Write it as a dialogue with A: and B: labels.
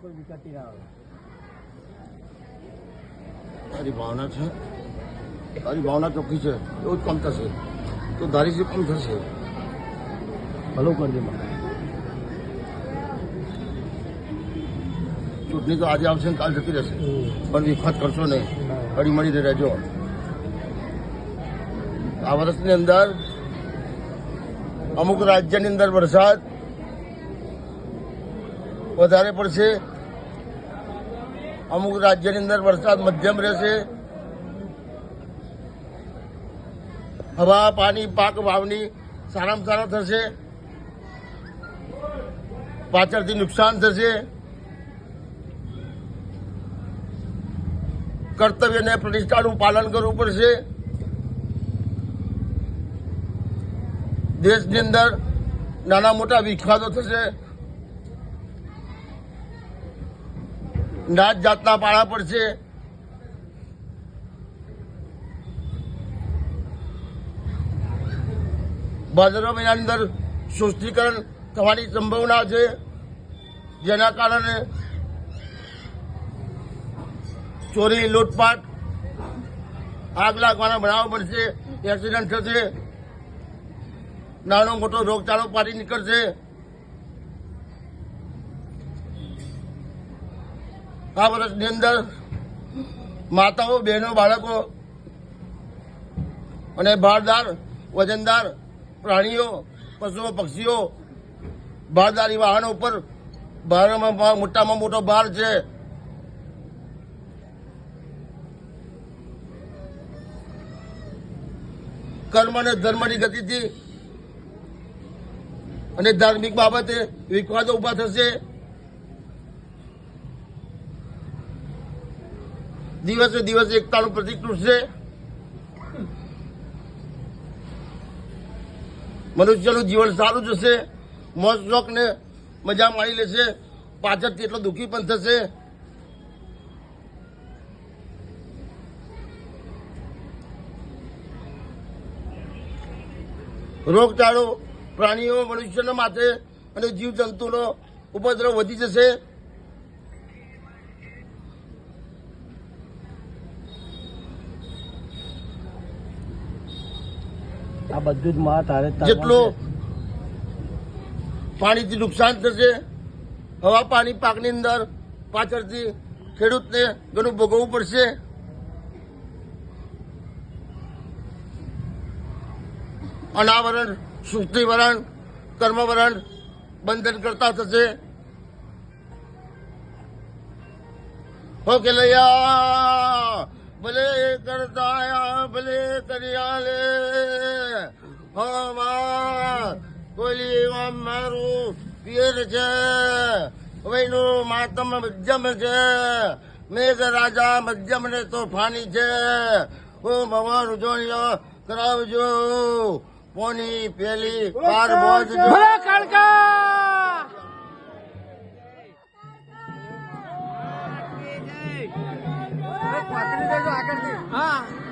A: કોઈ વિકટી ના આવે.
B: તારી ભાવના છે, તારી ભાવના ચોખ્ખી છે, એવું જ કામ થશે તો ધારીથી કામ થશે.
A: ભલું કરજે.
B: ચૂંટણી તો આજે આવશે ને કાલ જતી રહેશે, પણ વિખવાદ કરશો નહીં, હળી મળીને રહેજો. આ વર્ષની અંદર અમુક રાજ્યની અંદર વરસાદ વધારે પડશે, અમુક રાજ્યની અંદર વરસાદ મધ્યમ રહેશે. હવા, પાણી, પાક, વાવણી સારામાં સારા થશે, પાછળથી નુકસાન થશે. કર્તવ્ય અને પ્રતિષ્ઠાનું પાલન કરવું પડશે. દેશની અંદર નાના મોટા વિખવાદો થશે, નાત જાતના પાળા પડશે. ભાદરવા મહિનાની અંદર શુષ્ટિકરણ થવાની સંભાવના છે, જેના કારણે ચોરી, લૂંટફાટ, આગ લાગવાના બનાવો બનશે, એક્સિડન્ટ થશે, નાનો મોટો રોગચાળો ફાટી નીકળશે. આ વર્ષની અંદર માતાઓ, બહેનો, બાળકો અને ભારદાર, વજનદાર પ્રાણીઓ, પશુઓ, પક્ષીઓ, ભારદારી વાહનો ઉપર મોટામાં મોટો ભાર છે. કર્મ અને ધર્મની ગતિથી અને ધાર્મિક બાબતે વિખવાદો ઉભા થશે. દિવસે દિવસે એકતાનું પ્રતિક તૂટશે. મનુષ્યનું જીવન સારું જશે, મોજ શોખ ને મજા માણી લેશે, પાછળથી એટલો દુઃખી પણ થશે. રોગચાળો પ્રાણીઓ, મનુષ્યના માથે અને જીવજંતુનો ઉપદ્રવ વધી જશે.
A: આ બધું જ માં તારે
B: જેટલું પાણીથી નુકસાન થશે, હવા, પાણી, પાકની અંદર પાછળથી ખેડૂતને ઘણું ભોગવવું પડશે. અનાવરણ, સૃષ્ટિવરણ, કર્મવરણ બંધન કરતા થશે. હો કે લૈયા ભલે કરતા ભલે કરિયાલે હવા કોઈલી મારું પિયર છે, વૈનું માતમ મધ્યમ છે, મેઘ રાજા મધ્યમ ને તોફાની છે. હો ભગવાન ઉજવણીઓ કરાવજો, પોની પેલી પાર બોજજો.
A: આગળ